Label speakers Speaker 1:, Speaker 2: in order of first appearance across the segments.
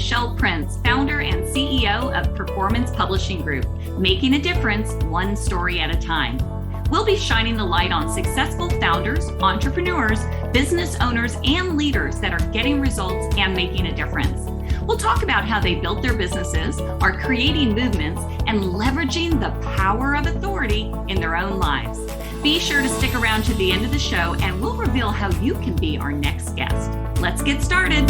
Speaker 1: Michelle Prince, founder and CEO of Performance Publishing Group, making a difference one story at a time. We'll be shining the light on successful founders, entrepreneurs, business owners, and leaders that are getting results and making a difference. We'll talk about how they built their businesses, are creating movements, and leveraging the power of authority in their own lives. Be sure to stick around to the end of the show, and we'll reveal how you can be our next guest. Let's get started.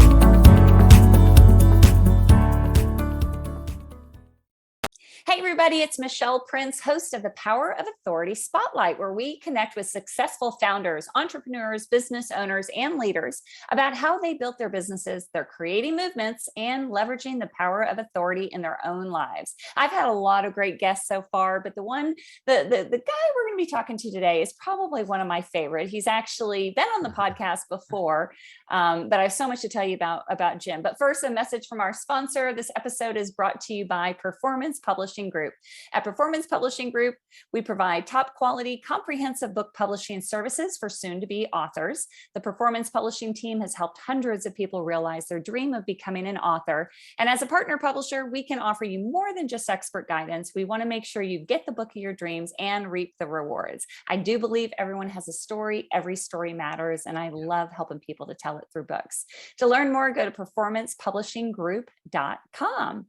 Speaker 1: Hey everybody, it's Michelle Prince, host of the Power of Authority Spotlight, where we connect with successful founders, entrepreneurs, business owners, and leaders about how they built their businesses, they're creating movements, and leveraging the power of authority in their own lives. I've had a lot of great guests so far, but the guy we're going to be talking to today is probably one of my favorite. He's actually been on the podcast before, but I have so much to tell you about Jim. But first, a message from our sponsor. This episode is brought to you by Performance Publishing Group. At Performance Publishing Group, we provide top quality, comprehensive book publishing services for soon-to-be authors. The Performance Publishing team has helped hundreds of people realize their dream of becoming an author. And as a partner publisher, we can offer you more than just expert guidance. We want to make sure you get the book of your dreams and reap the rewards. I do believe everyone has a story. Every story matters. And I love helping people to tell it through books. To learn more, go to performancepublishinggroup.com.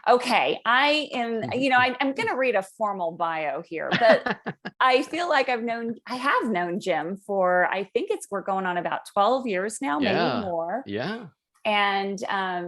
Speaker 1: Okay, I'm going to read a formal bio here, but I feel like I have known Jim for, we're going on about 12 years now, maybe more.
Speaker 2: Yeah.
Speaker 1: And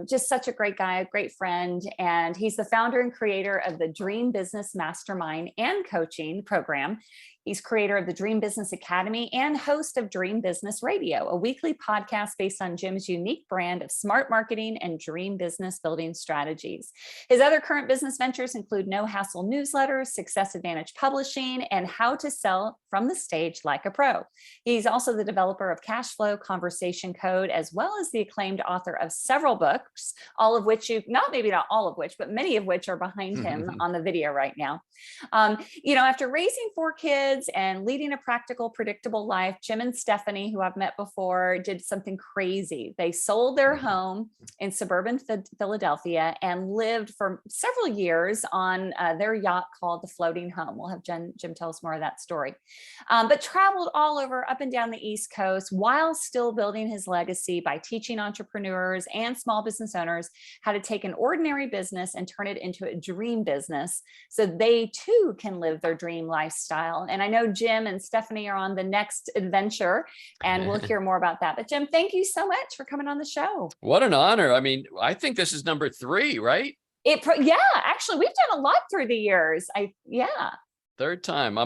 Speaker 1: just such a great guy, a great friend. And he's the founder and creator of the Dream Business Mastermind and coaching program. He's creator of the Dream Business Academy and host of Dream Business Radio, a weekly podcast based on Jim's unique brand of smart marketing and dream business building strategies. His other current business ventures include No Hassle newsletters, Success Advantage Publishing, and How to Sell from the Stage Like a Pro. He's also the developer of Cash Flow Conversation Code, as well as the acclaimed author of several books, all of which not all of which, but many of which are behind him on the video right now. After raising 4 kids and leading a practical, predictable life, Jim and Stephanie, who I've met before, did something crazy. They sold their home in suburban Philadelphia and lived for several years on their yacht called the Floating Home. We'll have Jim tell us more of that story. But traveled all over, up and down the East Coast, while still building his legacy by teaching entrepreneurs and small business owners how to take an ordinary business and turn it into a dream business so they too can live their dream lifestyle. And I know Jim and Stephanie are on the next adventure, and we'll hear more about that. But Jim, thank you so much for coming on the show.
Speaker 2: What an honor. I mean, I think this is number 3, right?
Speaker 1: Actually, we've done a lot through the years.
Speaker 2: Third time.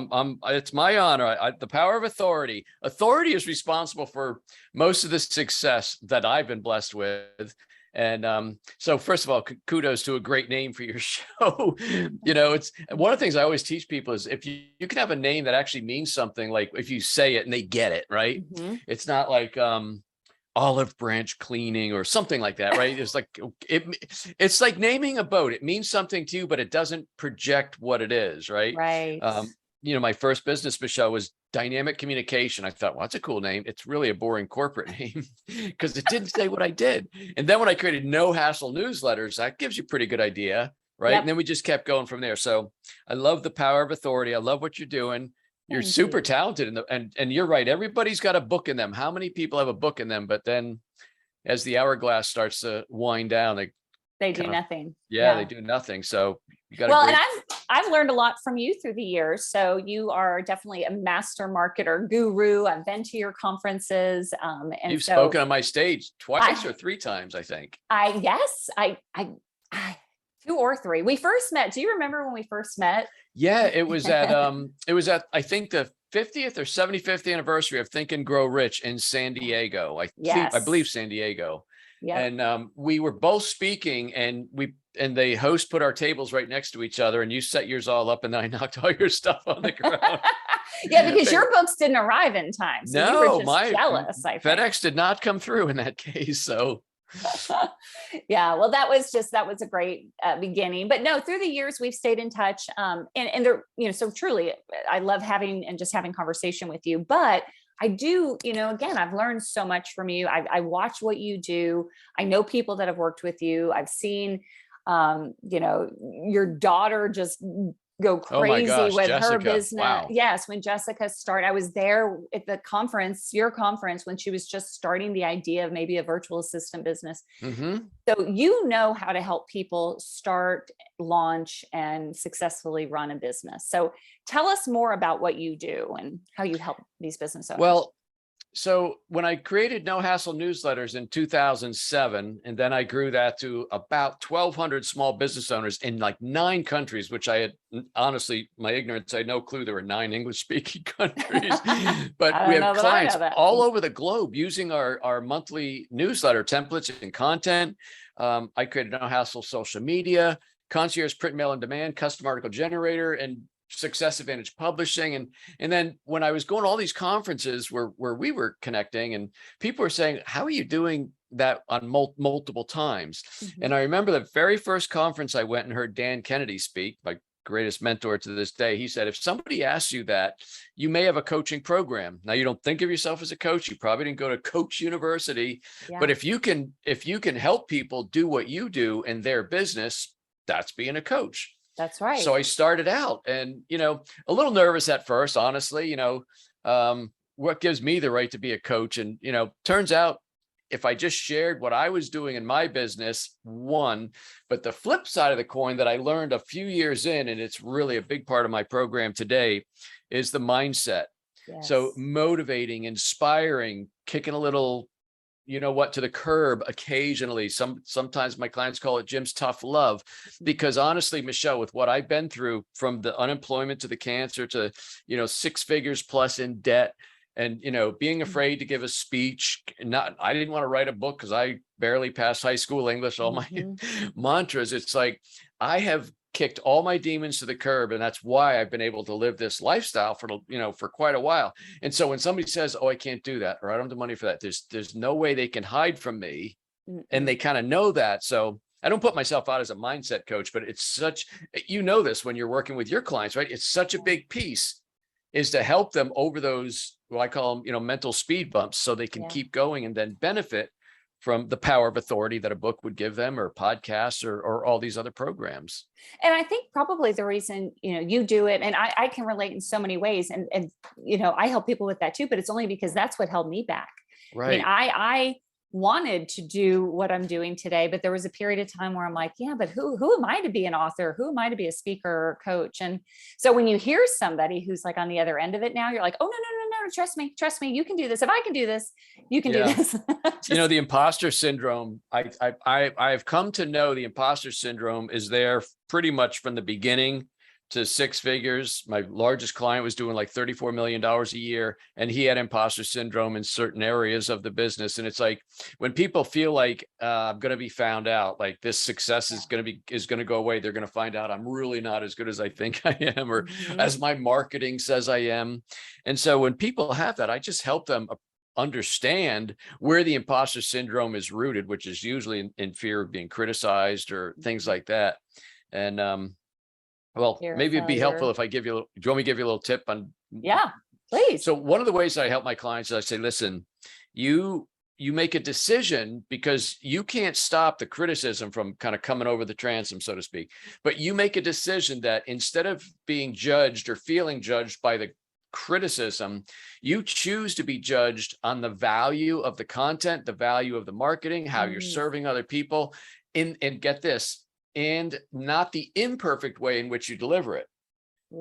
Speaker 2: It's my honor. The power of authority. Authority is responsible for most of the success that I've been blessed with. And so first of all, kudos to a great name for your show. It's one of the things I always teach people is if you can have a name that actually means something, like if you say it and they get it, right? Mm-hmm. It's not like Olive Branch Cleaning or something like that, right? It's like naming a boat. It means something to you, but it doesn't project what it is, right?
Speaker 1: Right.
Speaker 2: My first business, Michelle, was Dynamic Communication. I thought, well, that's a cool name. It's really a boring corporate name because it didn't say what I did. And then when I created No Hassle newsletters, that gives you a pretty good idea, right? Yep. And then we just kept going from there. So I love the power of authority. I love what you're doing. You're super talented. And you're right. Everybody's got a book in them. How many people have a book in them? But then as the hourglass starts to wind down,
Speaker 1: they do nothing.
Speaker 2: Yeah, they do nothing. So you got
Speaker 1: and I've learned a lot from you through the years. So you are definitely a master marketer guru. I've been to your conferences. And
Speaker 2: you've spoken on my stage twice or 3 times, I think.
Speaker 1: Yes, 2 or 3. We first met. Do you remember when we first met?
Speaker 2: Yeah, it was at I think the 50th or 75th anniversary of Think and Grow Rich in San Diego. I believe San Diego. Yeah. And we were both speaking, and the host put our tables right next to each other, and you set yours all up, and then I knocked all your stuff on the ground.
Speaker 1: Yeah, because your books didn't arrive in time. So you were just jealous. I think
Speaker 2: FedEx did not come through in that case. So
Speaker 1: yeah, well, that was a great beginning. But no, through the years we've stayed in touch. And there, so truly, I love having conversation with you. But I do, again, I've learned so much from you. I watch what you do. I know people that have worked with you. I've seen, your daughter just go
Speaker 2: Oh my
Speaker 1: crazy
Speaker 2: gosh,
Speaker 1: with her
Speaker 2: Jessica.
Speaker 1: business.
Speaker 2: Wow.
Speaker 1: Yes, when Jessica started, I was there at the conference, your conference, when she was just starting the idea of maybe a virtual assistant business.
Speaker 2: Mm-hmm.
Speaker 1: So you know how to help people start, launch, and successfully run a business. So tell us more about what you do and how you help these business owners.
Speaker 2: Well, so when I created No Hassle newsletters in 2007, and then I grew that to about 1,200 small business owners in like 9 countries, which I had honestly, my ignorance, I had no clue there were 9 English speaking countries, but
Speaker 1: I
Speaker 2: we
Speaker 1: don't
Speaker 2: have
Speaker 1: know that I
Speaker 2: clients
Speaker 1: know that.
Speaker 2: all over the globe using our monthly newsletter templates and content. I created No Hassle social media, concierge print mail on demand, custom article generator, and Success Advantage Publishing. And then when I was going to all these conferences where we were connecting, and people were saying, how are you doing that on multiple times?
Speaker 1: Mhm.
Speaker 2: And I remember the very first conference I went and heard Dan Kennedy speak, my greatest mentor to this day. He said, if somebody asks you that, you may have a coaching program. Now, you don't think of yourself as a coach. You probably didn't go to Coach University, but
Speaker 1: Yeah,
Speaker 2: if you can help people do what you do in their business, that's being a coach.
Speaker 1: that's right.
Speaker 2: So I started out and, a little nervous at first, honestly, what gives me the right to be a coach? And, turns out if I just shared what I was doing in my business, one, but the flip side of the coin that I learned a few years in, and it's really a big part of my program today, is the mindset. So
Speaker 1: Yes.
Speaker 2: motivating, inspiring, kicking a little to the curb occasionally. Sometimes my clients call it Jim's tough love, because honestly, Michelle, with what I've been through, from the unemployment to the cancer to 6 figures plus in debt, and being afraid to give a speech. I didn't want to write a book because I barely passed high school English, all my mantras. It's like I have kicked all my demons to the curb, and that's why I've been able to live this lifestyle for quite a while. And so when somebody says, oh, I can't do that, or I don't have the money for that, there's no way they can hide from me. And they kind of know that. So I don't put myself out as a mindset coach, but it's such, this when you're working with your clients, right? It's such a big piece, is to help them over those, what I call them, mental speed bumps, so they can keep going and then benefit from the power of authority that a book would give them, or podcasts, or all these other programs.
Speaker 1: And I think probably the reason, you do it, and I can relate in so many ways. And, I help people with that too, but it's only because that's what held me back. I mean,
Speaker 2: Right.
Speaker 1: I wanted to do what I'm doing today, but there was a period of time where I'm like, yeah, but who am I to be an author? Who am I to be a speaker or a coach? And so when you hear somebody who's like on the other end of it now, you're like, oh, no, trust me, you can do this. If I can do this, you can do
Speaker 2: Yeah.
Speaker 1: this.
Speaker 2: The imposter syndrome, I've come to know the imposter syndrome is there pretty much from the beginning to 6 figures. My largest client was doing like $34 million a year, and he had imposter syndrome in certain areas of the business. And it's like, when people feel like I'm going to be found out, like this success is going to go away, they're going to find out I'm really not as good as I think I am, or as my marketing says I am. And so when people have that, I just help them understand where the imposter syndrome is rooted, which is usually in fear of being criticized or things like that. And well,
Speaker 1: Fear of
Speaker 2: maybe it'd be helpful
Speaker 1: failure.
Speaker 2: if I give you, do you want me to give you a little tip on?
Speaker 1: Yeah, please.
Speaker 2: So one of the ways I help my clients is I say, listen, you make a decision, because you can't stop the criticism from kind of coming over the transom, so to speak. But you make a decision that instead of being judged or feeling judged by the criticism, you choose to be judged on the value of the content, the value of the marketing, how you're serving other people, and get this, and not the imperfect way in which you deliver it,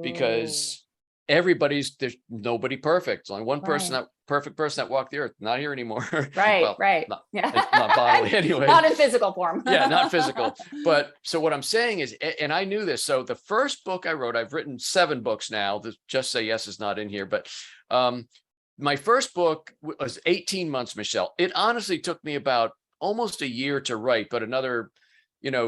Speaker 2: because there's nobody perfect. There's only one person, that perfect person that walked the earth, not here anymore.
Speaker 1: Right,
Speaker 2: Well,
Speaker 1: right.
Speaker 2: not,
Speaker 1: Yeah.
Speaker 2: not bodily anyway.
Speaker 1: Not in physical form.
Speaker 2: Yeah, not physical. But so what I'm saying is, and I knew this. So the first book I wrote, I've written 7 books now. The Just Say Yes is not in here, but my first book was 18 months, Michelle. It honestly took me about almost a year to write, but another,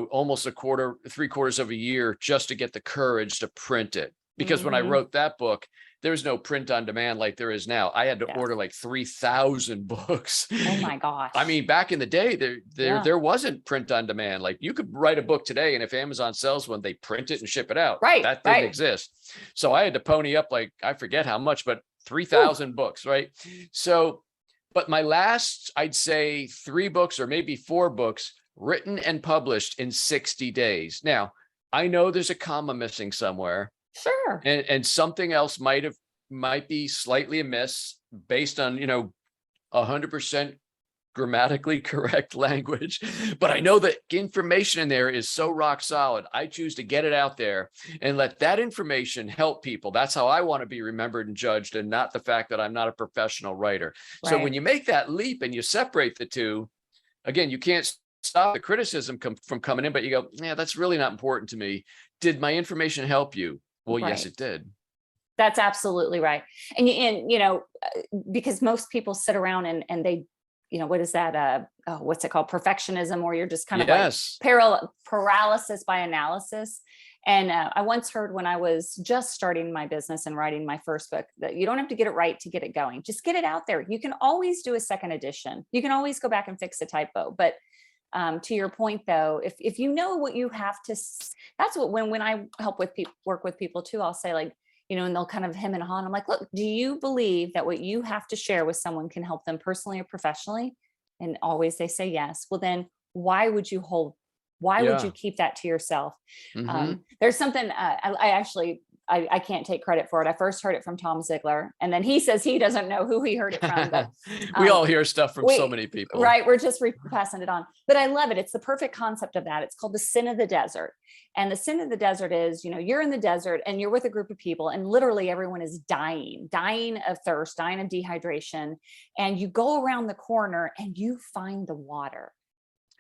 Speaker 2: almost 3/4 of a year just to get the courage to print it. Because when I wrote that book, there's no print on demand like there is now. I had to order like 3,000 books.
Speaker 1: Oh my gosh.
Speaker 2: I mean, back in the day,
Speaker 1: Yeah.
Speaker 2: there wasn't print on demand. Like you could write a book today, and if Amazon sells one, they print it and ship it out.
Speaker 1: Right.
Speaker 2: That didn't exist. So I had to pony up, like, I forget how much, but 3,000 books, right? So, but my last, I'd say 3 books or maybe 4 books written and published in 60 days. Now, I know there's a comma missing somewhere.
Speaker 1: Sure.
Speaker 2: And something else might be slightly amiss based on, 100% grammatically correct language, but I know that information in there is so rock solid. I choose to get it out there and let that information help people. That's how I want to be remembered and judged, and not the fact that I'm not a professional writer. Right. So when you make that leap and you separate the two, again, you can't stop the criticism from coming in, but you go, yeah, that's really not important to me. Did my information help you? Well, right. Yes, it did.
Speaker 1: That's absolutely right. And because most people sit around and they, what is that? What's it called? Perfectionism, or you're just kind of like paralysis by analysis. And I once heard, when I was just starting my business and writing my first book, that you don't have to get it right to get it going. Just get it out there. You can always do a second edition. You can always go back and fix a typo. But to your point, though, if you know what you have to, that's what, when I help with people, work with people too, I'll say, like, and they'll kind of hem and haw. I'm like, look, do you believe that what you have to share with someone can help them personally or professionally? And always they say yes. Well, then why would you would you keep that to yourself? Mm-hmm. There's something I can't take credit for it. I first heard it from Tom Ziglar, and then he says he doesn't know who he heard it from. But
Speaker 2: we all hear stuff from so many people,
Speaker 1: right? We're just passing it on. But I love it. It's the perfect concept of that. It's called the sin of the desert. And the sin of the desert is, you're in the desert and you're with a group of people, and literally everyone is dying of thirst, dying of dehydration. And you go around the corner and you find the water,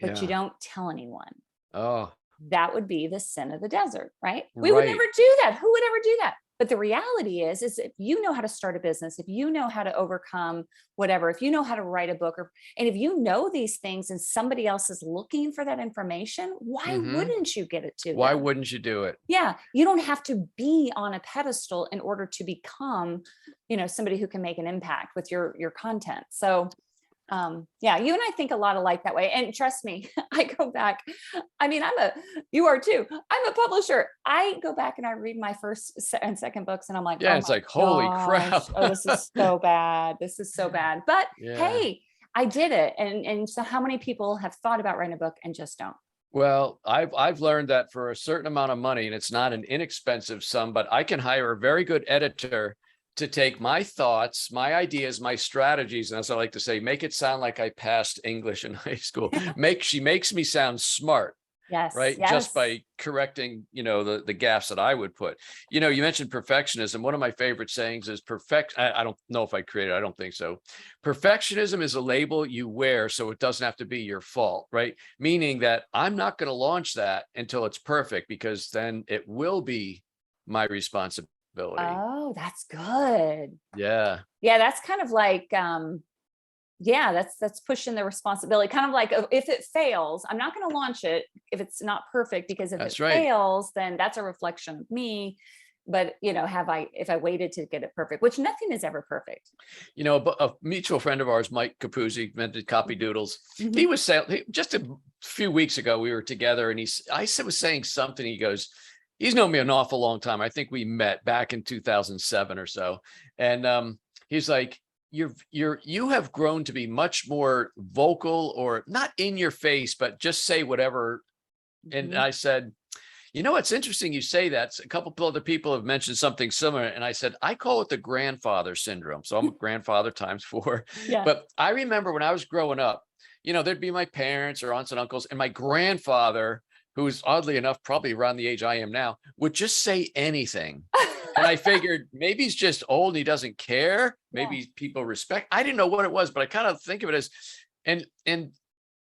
Speaker 1: but you don't tell anyone.
Speaker 2: Oh.
Speaker 1: That would be the sin of the desert, right? We would never do that. Who would ever do that? But the reality is if you know how to start a business, if you know how to overcome whatever, if you know how to write a book, and if you know these things and somebody else is looking for that information, why wouldn't you get it to them?
Speaker 2: Why wouldn't you do it?
Speaker 1: Yeah. You don't have to be on a pedestal in order to become, somebody who can make an impact with your content. So you and I think a lot alike that way. And trust me, I go back. I mean, you are too. I'm a publisher. I go back and I read my first and second books, and I'm like,
Speaker 2: it's like, holy crap.
Speaker 1: Oh, this is so bad. This is so bad. But hey, I did it. And so how many people have thought about writing a book and just don't?
Speaker 2: Well, I've learned that for a certain amount of money, and it's not an inexpensive sum, but I can hire a very good editor to take my thoughts, my ideas, my strategies, and as I like to say, make it sound like I passed English in high school. She makes me sound smart.
Speaker 1: Yes.
Speaker 2: Right.
Speaker 1: Yes.
Speaker 2: Just by correcting, the gaps that I would put. You mentioned perfectionism. One of my favorite sayings is I don't know if I created it. I don't think so. Perfectionism is a label you wear so it doesn't have to be your fault. Right. Meaning that I'm not going to launch that until it's perfect, because then it will be my responsibility.
Speaker 1: Oh, that's good.
Speaker 2: Yeah.
Speaker 1: Yeah. That's kind of like, that's pushing the responsibility. Kind of like, if it fails, I'm not going to launch it if it's not perfect, because if fails, then that's a reflection of me. But, if I waited to get it perfect, which nothing is ever perfect.
Speaker 2: A mutual friend of ours, Mike Capuzzi, invented Copy Doodles. He was saying, just a few weeks ago, we were together, and I was saying something. He goes, he's known me an awful long time. I think we met back in 2007 or so. And he's like, you have grown to be much more vocal, or not in your face, but just say whatever. And I said, it's interesting you say that. A couple of other people have mentioned something similar. And I said, I call it the grandfather syndrome. So I'm a grandfather times 4. Yeah. But I remember when I was growing up, there'd be my parents or aunts and uncles, and my grandfather, who's oddly enough probably around the age I am now, would just say anything. And I figured maybe he's just old and he doesn't care. Maybe people respect. I didn't know what it was, but I kind of think of it as, and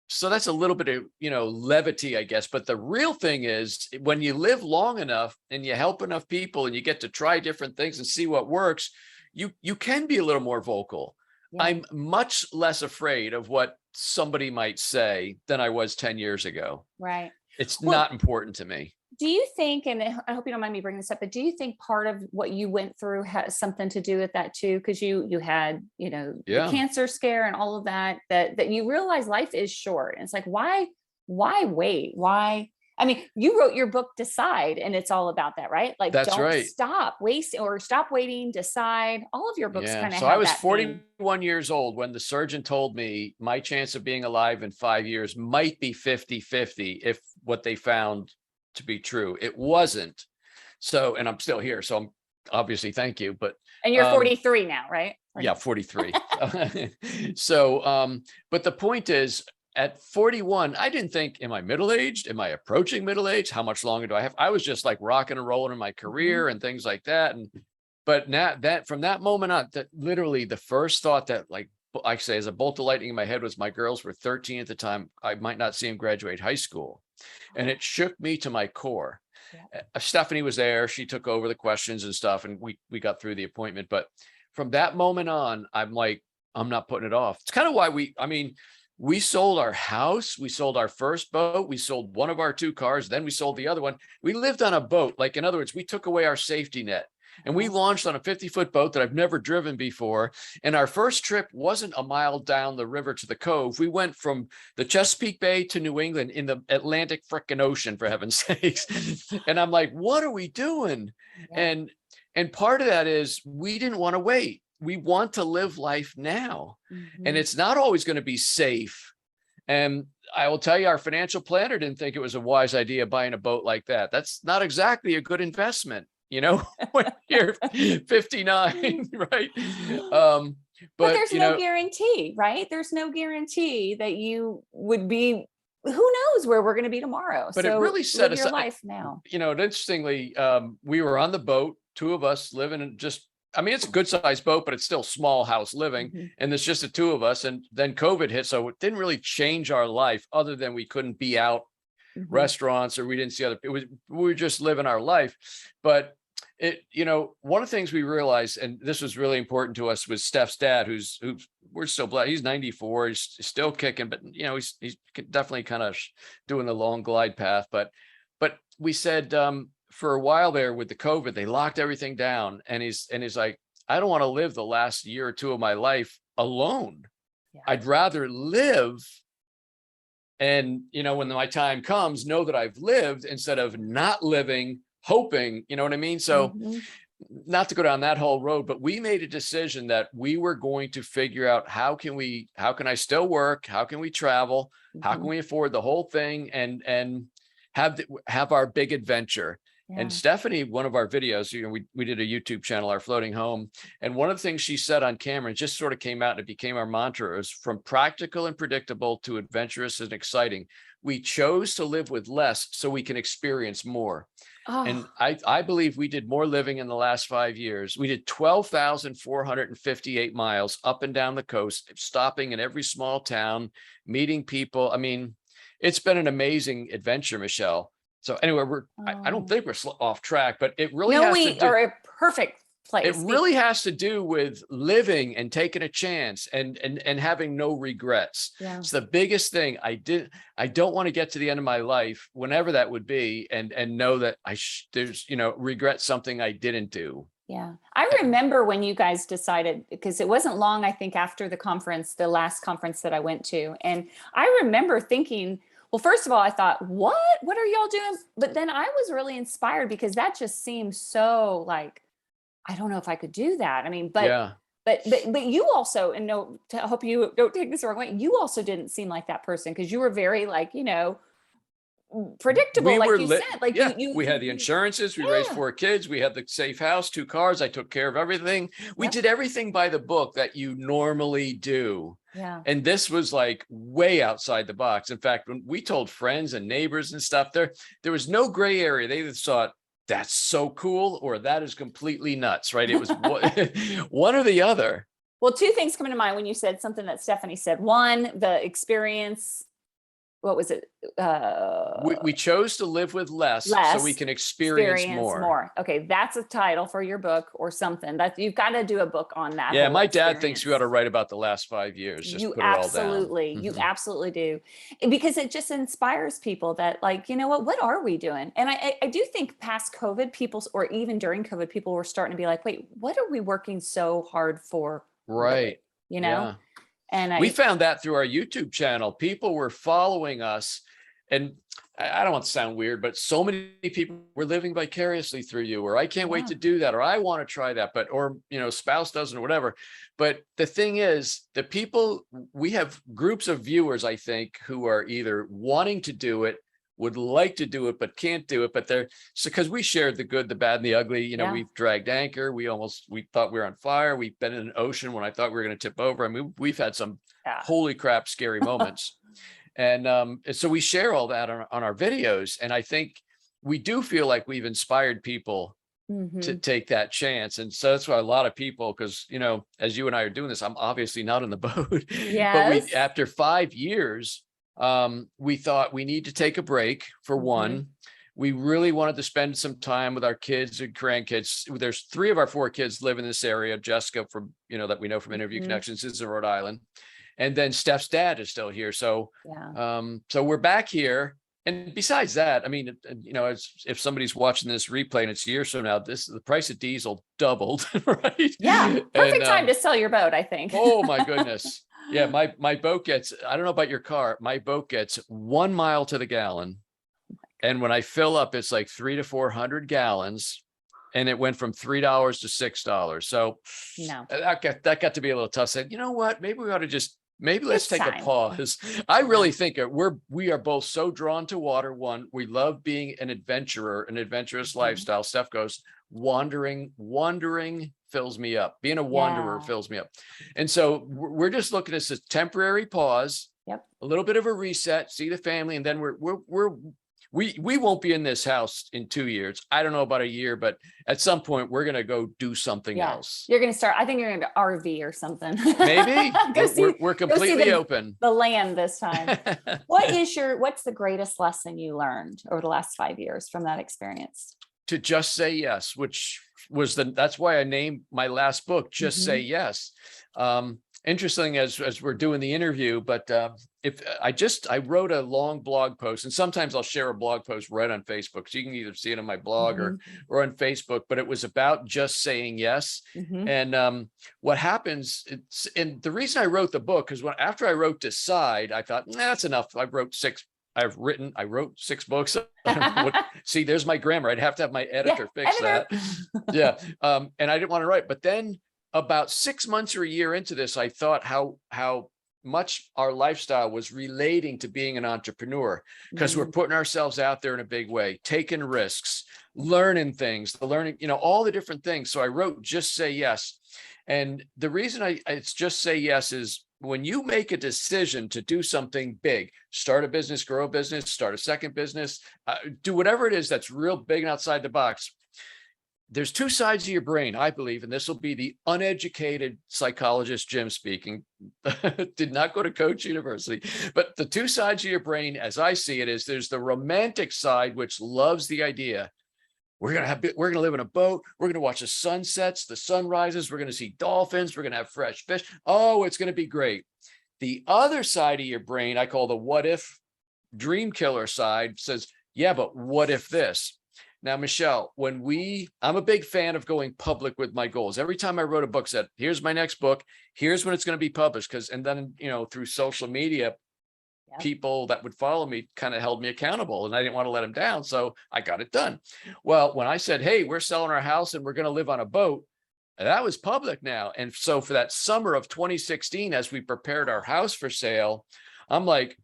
Speaker 2: so that's a little bit of, levity, I guess. But the real thing is, when you live long enough and you help enough people and you get to try different things and see what works, you can be a little more vocal. Yeah. I'm much less afraid of what somebody might say than I was 10 years ago.
Speaker 1: Right.
Speaker 2: It's not important to me.
Speaker 1: Do you think, and I hope you don't mind me bringing this up, but do you think part of what you went through has something to do with that too? Because you had, the
Speaker 2: Yeah,
Speaker 1: cancer scare and all of that, that you realize life is short. And it's like, why wait? Why? I mean, you wrote your book Decide, and it's all about that, right? Like,
Speaker 2: that's
Speaker 1: don't
Speaker 2: right.
Speaker 1: stop wasting or stop waiting, decide. All of your books
Speaker 2: Yeah.
Speaker 1: kind of
Speaker 2: So I
Speaker 1: have
Speaker 2: was
Speaker 1: that theme.
Speaker 2: 41 years old when the surgeon told me my chance of being alive in 5 years might be 50-50 if what they found to be true. It wasn't. So, and I'm still here. So I'm obviously thank you. But
Speaker 1: And you're
Speaker 2: um,
Speaker 1: 43 now, right?
Speaker 2: yeah, 43. So, but the point is, at 41, I didn't think, am I middle-aged? Am I approaching middle age? How much longer do I have? I was just like rocking and rolling in my
Speaker 1: Mhm.
Speaker 2: career and things like that. And but now that from that moment on, that literally the first thought that like I say as a bolt of lightning in my head was my girls were 13 at the time. I might not see them graduate high school. And it shook me to my core.
Speaker 1: Yeah.
Speaker 2: Stephanie was there. She took over the questions and stuff, and we got through the appointment. But from that moment on, I'm like, I'm not putting it off. It's kind of why we sold our house, we sold our first boat, we sold one of our two cars, then we sold the other one. We lived on a boat. Like, in other words, we took away our safety net. And we
Speaker 1: Uh-huh.
Speaker 2: launched on a 50-foot boat that I've never driven before. And our first trip wasn't a mile down the river to the cove. We went from the Chesapeake Bay to New England in the Atlantic frickin' Ocean, for heaven's sakes. And I'm like, what are we doing?
Speaker 1: Yeah.
Speaker 2: And part of that is we didn't want to wait. We want to live life now. And
Speaker 1: Mhm.
Speaker 2: it's not always going to be safe. And I will tell you, our financial planner didn't think it was a wise idea buying a boat like that. That's not exactly a good investment, when you're 59, right? Um,
Speaker 1: But
Speaker 2: but
Speaker 1: there's no guarantee, right? There's no guarantee that you would be, who knows where we're going to be tomorrow.
Speaker 2: but it
Speaker 1: So
Speaker 2: really set
Speaker 1: live
Speaker 2: us
Speaker 1: your
Speaker 2: up.
Speaker 1: life now.
Speaker 2: Interestingly, we were on the boat, two of us living in just, I mean, it's a good sized boat, but it's still small house living.
Speaker 1: Mhm.
Speaker 2: And there's just the two of us. And then COVID hit. So it didn't really change our life other than we couldn't be out
Speaker 1: Mhm.
Speaker 2: restaurants or we didn't see other people. We were just living our life. But one of the things we realized, and this was really important to us, was Steph's dad, who's we're still blessed. He's 94, he's still kicking, but he's definitely kind of doing the long glide path. But we said for a while there with the COVID, they locked everything down, and he's like, I don't want to live the last year or two of my life alone.
Speaker 1: Yeah.
Speaker 2: I'd rather live and, when my time comes, know that I've lived instead of not living, hoping, you know what I mean? So
Speaker 1: Mhm.
Speaker 2: not to go down that whole road, but we made a decision that we were going to figure out how can I still work? How can we travel? How can
Speaker 1: Mhm.
Speaker 2: we afford the whole thing and have our big adventure? And
Speaker 1: Yeah.
Speaker 2: Stephanie, one of our videos, we did a YouTube channel, Our Floating Home. And one of the things she said on camera, and just sort of came out and it became our mantra, it was from practical and predictable to adventurous and exciting. We chose to live with less so we can experience more.
Speaker 1: Oh,
Speaker 2: And I believe we did more living in the last 5 years. We did 12,458 miles up and down the coast, stopping in every small town, meeting people. I mean, it's been an amazing adventure, Michelle. So anyway, I don't
Speaker 1: oh.
Speaker 2: think we're off track, but
Speaker 1: No, we are a perfect
Speaker 2: it
Speaker 1: place.
Speaker 2: really has to do with living and taking a chance and having no regrets.
Speaker 1: Yeah.
Speaker 2: It's the biggest thing. I don't want to get to the end of my life, whenever that would be, and know that there's regret something I didn't do.
Speaker 1: Yeah. I remember when you guys decided, because it wasn't long, I think, after the last conference that I went to. And I remember thinking, well, first of all, I thought, what are y'all doing? But then I was really inspired because that just seems so like, I don't know if I could do that. I mean,
Speaker 2: Yeah.
Speaker 1: but you also, and no, to hope you don't take this the wrong way, you also didn't seem like that person because you were very like, predictable,
Speaker 2: We
Speaker 1: like
Speaker 2: were
Speaker 1: you
Speaker 2: lit.
Speaker 1: said, like
Speaker 2: Yeah, we had the
Speaker 1: you
Speaker 2: insurances, we raised
Speaker 1: yeah.
Speaker 2: 4 kids, we had the safe house, 2 cars, I took care of everything. We
Speaker 1: Yep.
Speaker 2: did everything by the book that you normally do.
Speaker 1: Yeah.
Speaker 2: And this was like way outside the box. In fact, when we told friends and neighbors and stuff, there was no gray area. They just thought, that's so cool, or that is completely nuts, right? It was one or the other.
Speaker 1: Well, two things come to mind when you said something that Stephanie said. One, the experience what was it?
Speaker 2: We chose to live with less so we
Speaker 1: Less,
Speaker 2: can experience more.
Speaker 1: Okay, that's a title for your book or something. That you've got to do a book on that
Speaker 2: Yeah,
Speaker 1: whole
Speaker 2: my dad thinks we ought
Speaker 1: experience.
Speaker 2: to write about the last 5 years, just
Speaker 1: You
Speaker 2: put it all down.
Speaker 1: absolutely, you absolutely do. Because it just inspires people that, like, you know what are we doing? And I do think past COVID, people, or even during COVID, people were starting to be like, wait, what are we working so hard for? Really?
Speaker 2: Right.
Speaker 1: You know?
Speaker 2: Yeah.
Speaker 1: And
Speaker 2: We found that through our YouTube channel. People were following us, and I don't want to sound weird, but so many people were living vicariously through you, or I can't wait
Speaker 1: yeah.
Speaker 2: to do that, or I want to try that, but, or, spouse doesn't, or whatever. But the thing is, the people, we have groups of viewers, I think, who are either wanting to do it, would like to do it, but can't do it. But they're, so because we shared the good, the bad, and the ugly,
Speaker 1: Yeah.
Speaker 2: we've dragged anchor. We thought we were on fire. We've been in an ocean when I thought we were going to tip over. I mean, we've had some holy crap, scary moments. And so we share all that on our videos. And I think we do feel like we've inspired people to take that chance. And so that's why a lot of people, because, as you and I are doing this, I'm obviously not in the boat,
Speaker 1: Yes.
Speaker 2: but after 5 years, we thought we need to take a break for one. We really wanted to spend some time with our kids and grandkids. There's 3 of our 4 kids live in this area. Jessica from, that we know from Interview Connections is in Rhode Island. And then Steph's dad is still here. So, so we're back here. And besides that, I mean, if somebody's watching this replay and it's years from now, the price of diesel doubled, right?
Speaker 1: Yeah. Perfect time to sell your boat, I think.
Speaker 2: Oh my goodness. Yeah. My boat gets, I don't know about your car, my boat gets 1 mile to the gallon. And when I fill up, it's like 300 to 400 gallons. And it went from $3 to $6. So that got to be a little tough. I said, you know what, maybe we ought to let's take a pause. I really think we are both so drawn to water. One, we love being an adventurer, an adventurous lifestyle. Steph goes, wandering fills me up. Being a wanderer fills me up. And so we're just looking at this as a temporary pause, a little bit of a reset, see the family, and then we won't be in this house in 2 years. I don't know about a year, but at some point we're going to go do something else.
Speaker 1: You're going to start, I think you're going to RV or something.
Speaker 2: Maybe we're completely open.
Speaker 1: The land this time. What's the greatest lesson you learned over the last 5 years from that experience? To
Speaker 2: just say yes, which was that's why I named my last book, Just Say Yes. Interesting as we're doing the interview, but I wrote a long blog post, and sometimes I'll share a blog post right on Facebook. So you can either see it on my blog or on Facebook, but it was about just saying yes. And what happens, and the reason I wrote the book is after I wrote Decide, I thought, that's enough. I wrote 6 books. See, there's my grammar. I'd have to have my editor fix that. And I didn't want to write, but then about 6 months or a year into this, I thought how much our lifestyle was relating to being an entrepreneur, because we're putting ourselves out there in a big way, taking risks, learning things, all the different things. So I wrote Just Say Yes. And the reason it's Just Say Yes is when you make a decision to do something big, start a business, grow a business, start a second business, do whatever it is that's real big and outside the box. There's 2 sides of your brain, I believe, and this will be the uneducated psychologist Jim speaking, did not go to Coach University, but the 2 sides of your brain, as I see it, is there's the romantic side, which loves the idea. We're going to live in a boat. We're going to watch the sunsets, the sunrises. We're going to see dolphins. We're going to have fresh fish. Oh, it's going to be great. The other side of your brain, I call the what if dream killer side, says, yeah, but what if this? Now, Michelle, I'm a big fan of going public with my goals. Every time I wrote a book, said, here's my next book. Here's when it's going to be published. And then, through social media, people that would follow me kind of held me accountable, and I didn't want to let them down. So I got it done. Well, when I said, hey, we're selling our house and we're going to live on a boat, that was public now. And so for that summer of 2016, as we prepared our house for sale, I'm like,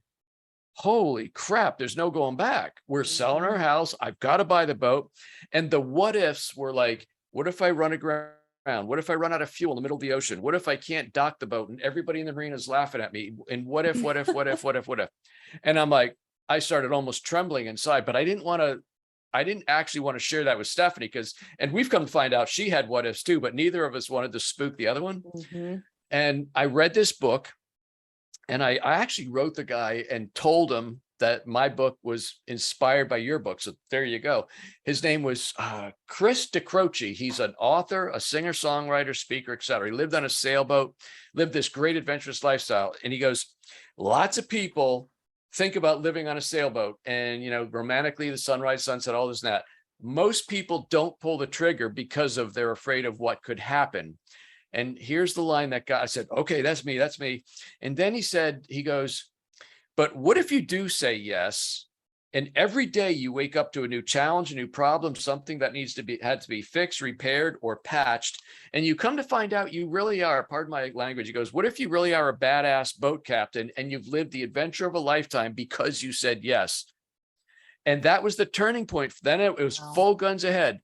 Speaker 2: holy crap, there's no going back. We're selling our house. I've got to buy the boat. And the what ifs were like, what if I run aground? What if I run out of fuel in the middle of the ocean? What if I can't dock the boat and everybody in the marina is laughing at me? And what if? And I'm like, I started almost trembling inside, but I didn't actually want to share that with Stephanie, and we've come to find out she had what ifs too, but neither of us wanted to spook the other one. And I read this book, and I actually wrote the guy and told him that my book was inspired by your book. So there you go. His name was Chris DeCroce. He's an author, a singer, songwriter, speaker, etc. He lived on a sailboat, lived this great adventurous lifestyle. And he goes, lots of people think about living on a sailboat and, romantically, the sunrise, sunset, all this and that. Most people don't pull the trigger because they're afraid of what could happen. And here's the line that I said, okay, that's me. And then he goes, but what if you do say yes, and every day you wake up to a new challenge, a new problem, something that had to be fixed, repaired, or patched, and you come to find out you really are, pardon my language, he goes, what if you really are a badass boat captain and you've lived the adventure of a lifetime because you said yes? And that was the turning point. Then it was full guns ahead.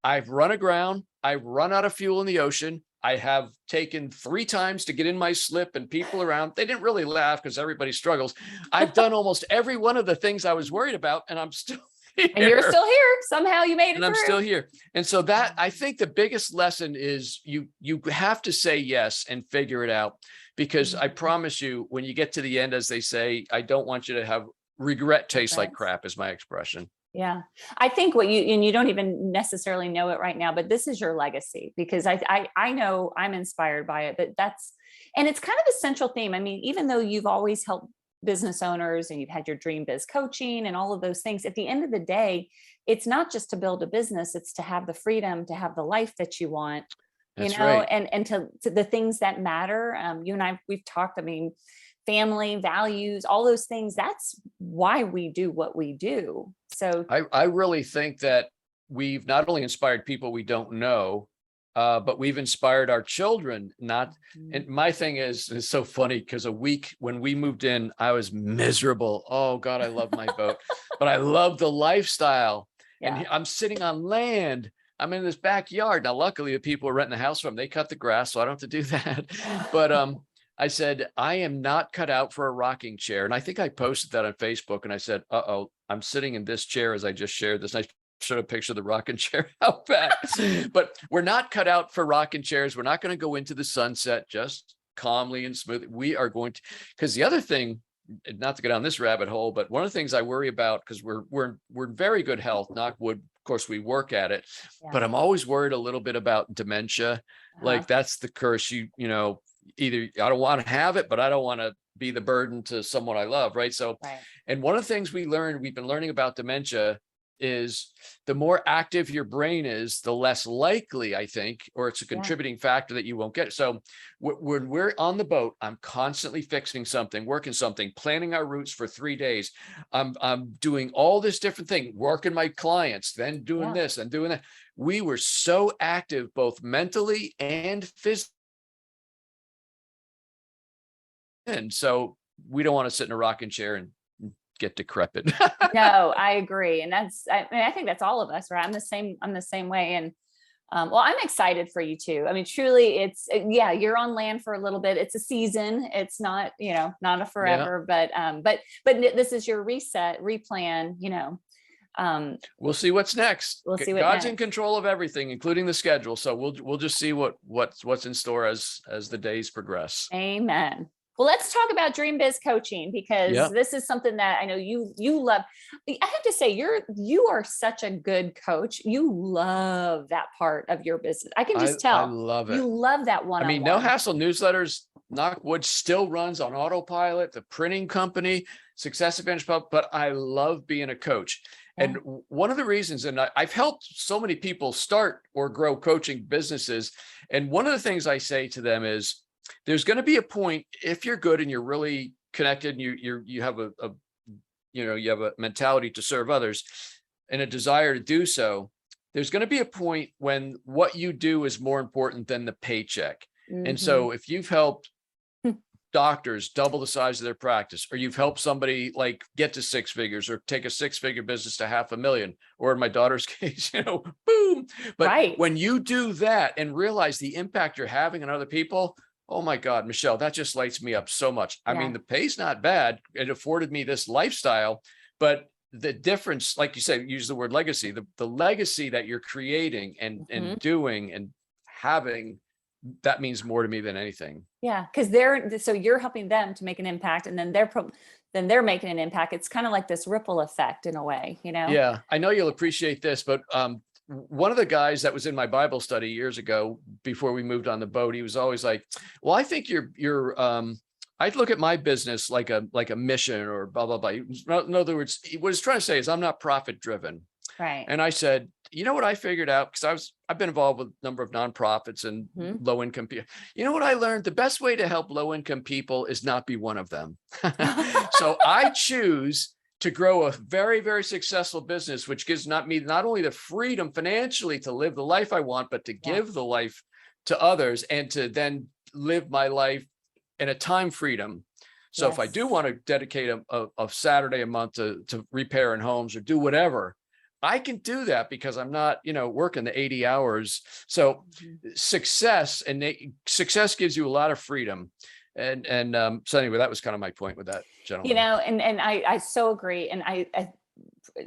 Speaker 2: I've run aground. I've run out of fuel in the ocean. I have taken 3 times to get in my slip, and people around, they didn't really laugh because everybody struggles. I've done almost every one of the things I was worried about, and I'm still here.
Speaker 1: And you're still here. Somehow you made it
Speaker 2: and I'm still here. And so that, I think the biggest lesson is you have to say yes and figure it out, because I promise you, when you get to the end, as they say, I don't want you to have regret taste like crap, is my expression.
Speaker 1: Yeah. I think and you don't even necessarily know it right now, but this is your legacy, because I know I'm inspired by it, but and it's kind of a central theme. I mean, even though you've always helped business owners and you've had your dream biz coaching and all of those things, at the end of the day, it's not just to build a business, it's to have the freedom, to have the life that you want,
Speaker 2: That's right.
Speaker 1: and to the things that matter. You and we've talked, I mean, family, values, all those things. That's why we do what we do. So
Speaker 2: I really think that we've not only inspired people we don't know, but we've inspired our children. And my thing is, it's so funny because a week when we moved in, I was miserable. Oh God, I love my boat, but I love the lifestyle. Yeah. And I'm sitting on land. I'm in this backyard. Now, luckily the people are renting the house from, they cut the grass, so I don't have to do that. But I said, I am not cut out for a rocking chair. And I think I posted that on Facebook, and I said, I'm sitting in this chair as I just shared this. And I showed a picture of the rocking chair out back. But we're not cut out for rocking chairs. We're not going to go into the sunset just calmly and smoothly. We are going to, because the other thing, not to go down this rabbit hole, but one of the things I worry about, because we're in very good health, knock wood, of course we work at it, but I'm always worried a little bit about dementia. Like that's the curse, either I don't want to have it, but I don't want to be the burden to someone I love. Right. So, and one of the things we've been learning about dementia is the more active your brain is, the less likely, I think, or it's a contributing factor that you won't get it. So when we're on the boat, I'm constantly fixing something, working something, planning our routes for 3 days. I'm doing all this different thing, working my clients, then doing this and doing that. We were so active, both mentally and physically. And so we don't want to sit in a rocking chair and get decrepit.
Speaker 1: No, I agree. And I think that's all of us, right? I'm the same way. And well, I'm excited for you too. I mean, truly you're on land for a little bit. It's a season. It's not, not a forever, but this is your reset, replan,
Speaker 2: we'll see what's next.
Speaker 1: We'll see
Speaker 2: God's in control of everything, including the schedule. So we'll just see what's in store as the days progress.
Speaker 1: Amen. Well, let's talk about Dream Biz coaching, because this is something that I know you love. I have to say, you are such a good coach. You love that part of your business. I can just tell.
Speaker 2: I love it.
Speaker 1: You love that one.
Speaker 2: I mean, No Hassle Newsletters, knock wood, still runs on autopilot. The printing company, Success Advantage Pub, but I love being a coach. And one of the reasons, and I've helped so many people start or grow coaching businesses. And one of the things I say to them is, there's going to be a point, if you're good and you're really connected and you have a mentality to serve others and a desire to do so, there's going to be a point when what you do is more important than the paycheck. And so if you've helped doctors double the size of their practice, or you've helped somebody like get to 6 figures or take a 6-figure business to $500,000, or in my daughter's case, boom. But when you do that and realize the impact you're having on other people, oh my God, Michelle, that just lights me up so much. I mean, the pay's not bad. It afforded me this lifestyle, but the difference, like you said, use the word legacy, the legacy that you're creating and doing and having, that means more to me than anything.
Speaker 1: Yeah. Because so you're helping them to make an impact, and then then they're making an impact. It's kind of like this ripple effect in a way, you know?
Speaker 2: Yeah, I know you'll appreciate this, but one of the guys that was in my Bible study years ago, before we moved on the boat, he was always like, well, I think I'd look at my business like a mission or blah, blah, blah. In other words, what he's trying to say is I'm not profit driven.
Speaker 1: Right.
Speaker 2: And I said, you know what I figured out? Because I've been involved with a number of nonprofits and low income people. You know what I learned? The best way to help low income people is not be one of them. So I choose to grow a very, very successful business, which gives me not only the freedom financially to live the life I want, but to give the life to others and to then live my life in a time freedom. So if I do want to dedicate a Saturday a month to repairing homes or do whatever, I can do that because I'm not, working the 80 hours. So success gives you a lot of freedom. And so anyway, that was kind of my point with that, gentleman.
Speaker 1: And I so agree. And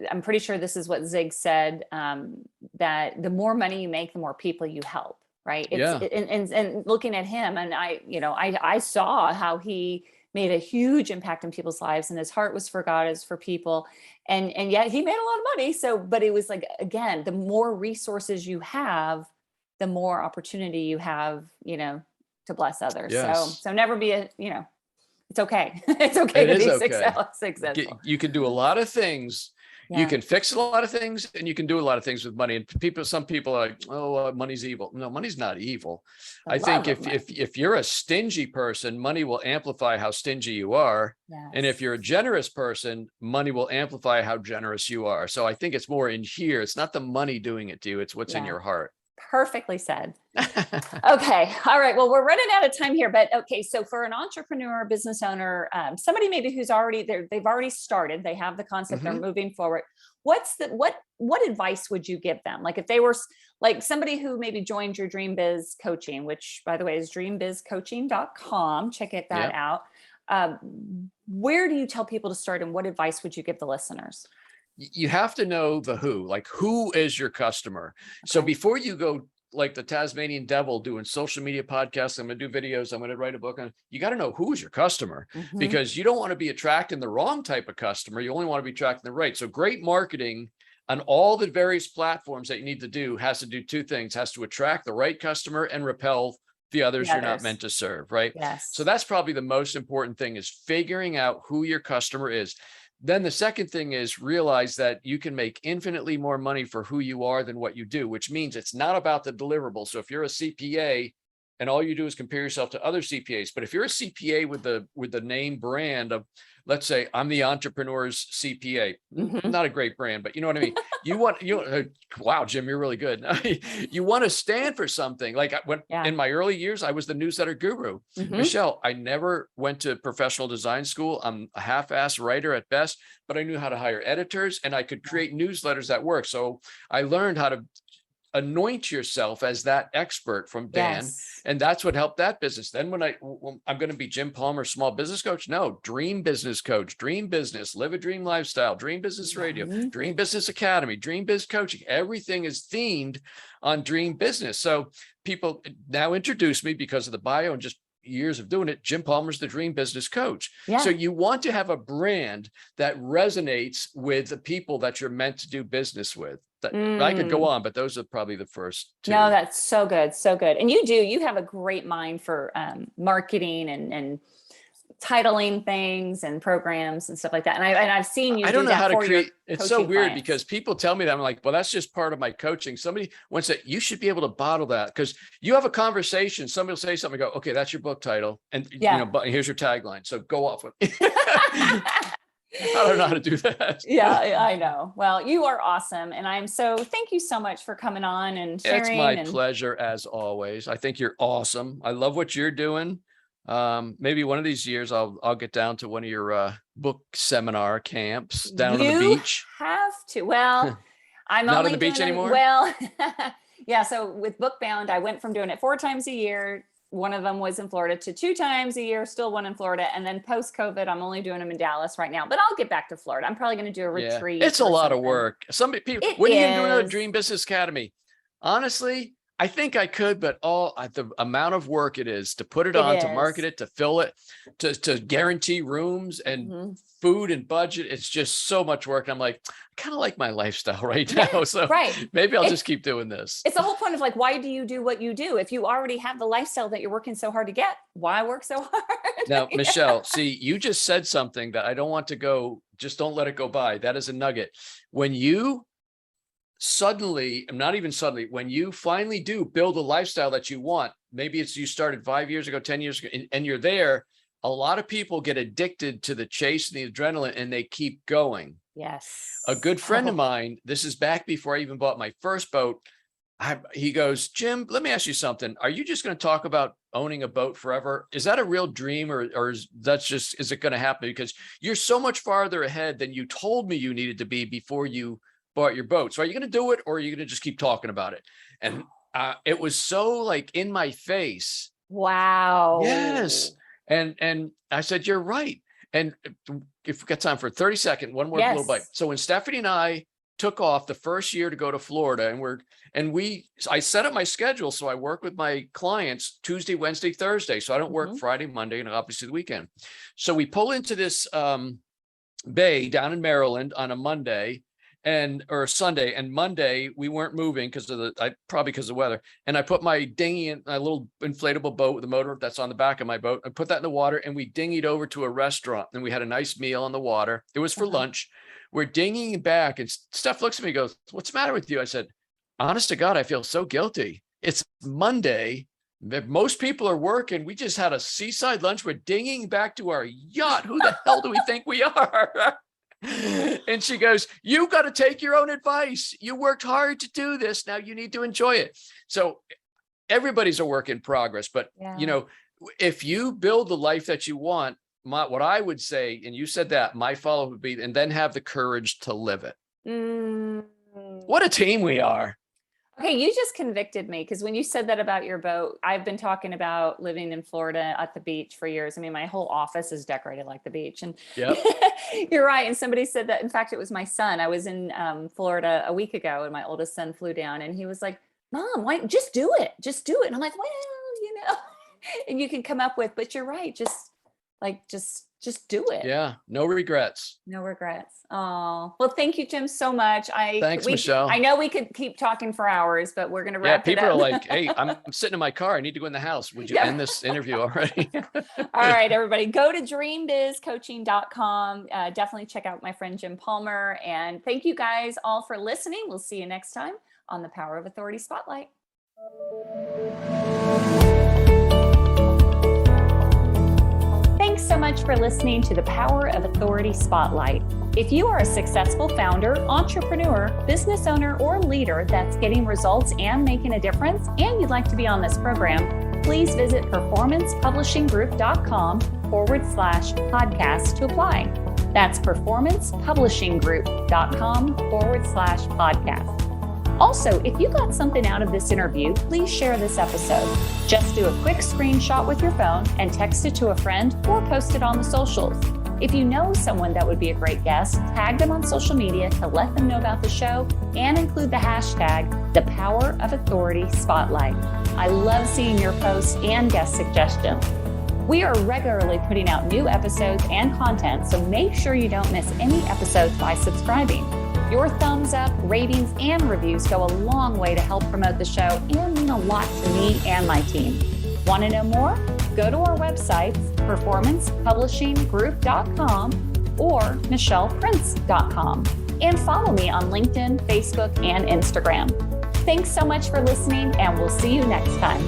Speaker 1: I'm pretty sure this is what Zig said, that the more money you make, the more people you help. Right. And looking at him, and I saw how he made a huge impact in people's lives, and his heart was for God, is for people. And yet he made a lot of money. So, but it was like, again, the more resources you have, the more opportunity you have, to bless others.
Speaker 2: Yes.
Speaker 1: So never be it's okay. It's okay to be successful.
Speaker 2: You can do a lot of things.
Speaker 1: Yeah.
Speaker 2: You can fix a lot of things, and you can do a lot of things with money. And some people are like, oh, money's evil. No, money's not evil. I think if you're a stingy person, money will amplify how stingy you are.
Speaker 1: Yes.
Speaker 2: And if you're a generous person, money will amplify how generous you are. So I think it's more in here. It's not the money doing it to you. It's what's in your heart.
Speaker 1: Perfectly said. Okay. All right. Well, we're running out of time here, but okay. So for an entrepreneur, business owner, somebody maybe who's they've already started, they have the concept, they're moving forward. What advice would you give them? Like if they were like somebody who maybe joined your Dream Biz coaching, which by the way is dreambizcoaching.com. Check that out. Where do you tell people to start, and what advice would you give the listeners?
Speaker 2: You have to know the who, like who is your customer. Okay. So before you go like the Tasmanian devil doing social media podcasts, I'm going to do videos, I'm going to write a book on, you got to know who's your customer, because you don't want to be attracting the wrong type of customer. You only want to be attracting the right. So great marketing on all the various platforms that you need to do has to do two things, has to attract the right customer and repel the others you're not meant to serve. Right.
Speaker 1: Yes.
Speaker 2: So that's probably the most important thing, is figuring out who your customer is. Then the second thing is realize that you can make infinitely more money for who you are than what you do, which means it's not about the deliverable. So if you're a CPA and all you do is compare yourself to other CPAs, but if you're a CPA with the name brand of, let's say I'm the entrepreneur's CPA, not a great brand, but you know what I mean? Wow, Jim, you're really good. You want to stand for something. Like in my early years, I was the newsletter guru. Michelle, I never went to professional design school. I'm a half-ass writer at best, but I knew how to hire editors and I could create newsletters that work. So I learned how to anoint yourself as that expert from Dan. And that's what helped that business. Then when I'm going to be Jim Palmer, small business coach, no, dream business coach, dream business, live a dream lifestyle, dream business radio, dream business academy, dream biz coaching. Everything is themed on dream business. So people now introduce me because of the bio and just years of doing it. Jim Palmer's the dream business coach. So you want to have a brand that resonates with the people that you're meant to do business with. I could go on, but those are probably the first two.
Speaker 1: No, that's so good. So good. And you have a great mind for marketing and titling things and programs and stuff like that. And I've seen you.
Speaker 2: I don't know how to create. It's so weird because people tell me that. I'm like, well, that's just part of my coaching. Somebody once said, you should be able to bottle that, because you have a conversation. Somebody will say something, go, okay, that's your book title. And but here's your tagline. So go off with it. I don't know how to do that.
Speaker 1: Yeah, I know. Well, you are awesome. And thank you so much for coming on and sharing.
Speaker 2: It's my pleasure as always. I think you're awesome. I love what you're doing. Maybe one of these years I'll get down to one of your book seminar camps down on the beach.
Speaker 1: You have to. Well, I'm
Speaker 2: not
Speaker 1: only
Speaker 2: on the beach anymore.
Speaker 1: Well, yeah. So with Bookbound, I went from doing it 4 times a year. One of them was in Florida to 2 times a year, still one in Florida. And then post-COVID, I'm only doing them in Dallas right now, but I'll get back to Florida. I'm probably going to do a retreat.
Speaker 2: It's a lot of work. Some people, when are you going to do another Dream Business Academy? Honestly, I think I could, but the amount of work it is to put it
Speaker 1: It
Speaker 2: on, to market
Speaker 1: is.
Speaker 2: it, to fill it, to guarantee rooms and
Speaker 1: Mhm.
Speaker 2: food and budget. It's just so much work. I'm like, I kind of like my lifestyle right
Speaker 1: Yeah,
Speaker 2: now. So
Speaker 1: right.
Speaker 2: maybe I'll
Speaker 1: It's
Speaker 2: just keep doing this.
Speaker 1: it's the whole point of like, why do you do what you do? If you already have the lifestyle that you're working so hard to get, why work so hard?
Speaker 2: Now,
Speaker 1: Yeah.
Speaker 2: Michelle, see, you just said something that I don't want to go, just don't let it go by. That is a nugget. When you suddenly, not even suddenly, when you finally do build a lifestyle that you want, maybe it's you started 5 years ago, 10 years ago, and you're there, a lot of people get addicted to the chase and the adrenaline and they keep going.
Speaker 1: Yes.
Speaker 2: A good friend of
Speaker 1: Oh,
Speaker 2: mine, this is back before I even bought my first boat. He goes, Jim, let me ask you something. Are you just going to talk about owning a boat forever? Is that a real dream, or is it going to happen? Because you're so much farther ahead than you told me you needed to be before you bought your boat. So are you going to do it, or are you going to just keep talking about it? And it was so like in my face.
Speaker 1: wow.
Speaker 2: Yes. And I said, you're right. And if we got time for 30 seconds, one more little bite.
Speaker 1: Yes.
Speaker 2: So when Stephanie and I took off the first year to go to Florida, I set up my schedule. So I work with my clients Tuesday, Wednesday, Thursday. So I don't work
Speaker 1: Mhm.
Speaker 2: Friday, Monday, and obviously the weekend. So we pull into this bay down in Maryland on a Monday or Sunday, and Monday we weren't moving because of probably because of the weather. And I put my dinghy in a little inflatable boat with a motor that's on the back of my boat. I put that in the water and we dinghied over to a restaurant and we had a nice meal on the water. It was for lunch. We're dinghying back and Steph looks at me and goes, "What's the matter with you?" I said, "Honest to God, I feel so guilty. It's Monday. Most people are working. We just had a seaside lunch. We're dinghying back to our yacht. Who the hell do we think we are?" And she goes, "You got to take your own advice. You worked hard to do this. Now you need to enjoy it." So everybody's a work in progress, but
Speaker 1: Yeah.
Speaker 2: if you build the life that you want, what I would say, and you said that, my follow-up would be, and then have the courage to live it.
Speaker 1: Mm.
Speaker 2: What a team we are.
Speaker 1: Okay, you just convicted me because when you said that about your boat, I've been talking about living in Florida at the beach for years. I mean, my whole office is decorated like the beach. And
Speaker 2: Yep.
Speaker 1: you're right. And somebody said that, in fact, it was my son. I was in Florida a week ago and my oldest son flew down and he was like, "Mom, why just do it? Just do it." And I'm like, well, and you can come up with, but you're right. Just do it.
Speaker 2: Yeah. No regrets.
Speaker 1: No regrets. Oh, well, thank you, Jim, so much.
Speaker 2: Thanks, Michelle.
Speaker 1: I know we could keep talking for hours, but we're going to
Speaker 2: Yeah.
Speaker 1: wrap it
Speaker 2: People
Speaker 1: up.
Speaker 2: are like, "Hey, I'm sitting in my car. I need to go in the house. Would you
Speaker 1: Yeah.
Speaker 2: end this interview already?"
Speaker 1: All right, everybody, go to dreambizcoaching.com. Definitely check out my friend Jim Palmer. And thank you guys all for listening. We'll see you next time on the Power of Authority Spotlight. Thanks so much for listening to the Power of Authority Spotlight. If you are a successful founder, entrepreneur, business owner, or leader that's getting results and making a difference, and you'd like to be on this program, please visit performancepublishinggroup.com/podcast to apply. That's performancepublishinggroup.com/podcast. Also, if you got something out of this interview, please share this episode. Just do a quick screenshot with your phone and text it to a friend or post it on the socials. If you know someone that would be a great guest, tag them on social media to let them know about the show and include the hashtag #ThePowerOfAuthoritySpotlight. I love seeing your posts and guest suggestions. We are regularly putting out new episodes and content, so make sure you don't miss any episodes by subscribing. Your thumbs up, ratings, and reviews go a long way to help promote the show and mean a lot to me and my team. Want to know more? Go to our websites, performancepublishinggroup.com or michelleprince.com, and follow me on LinkedIn, Facebook, and Instagram. Thanks so much for listening, and we'll see you next time.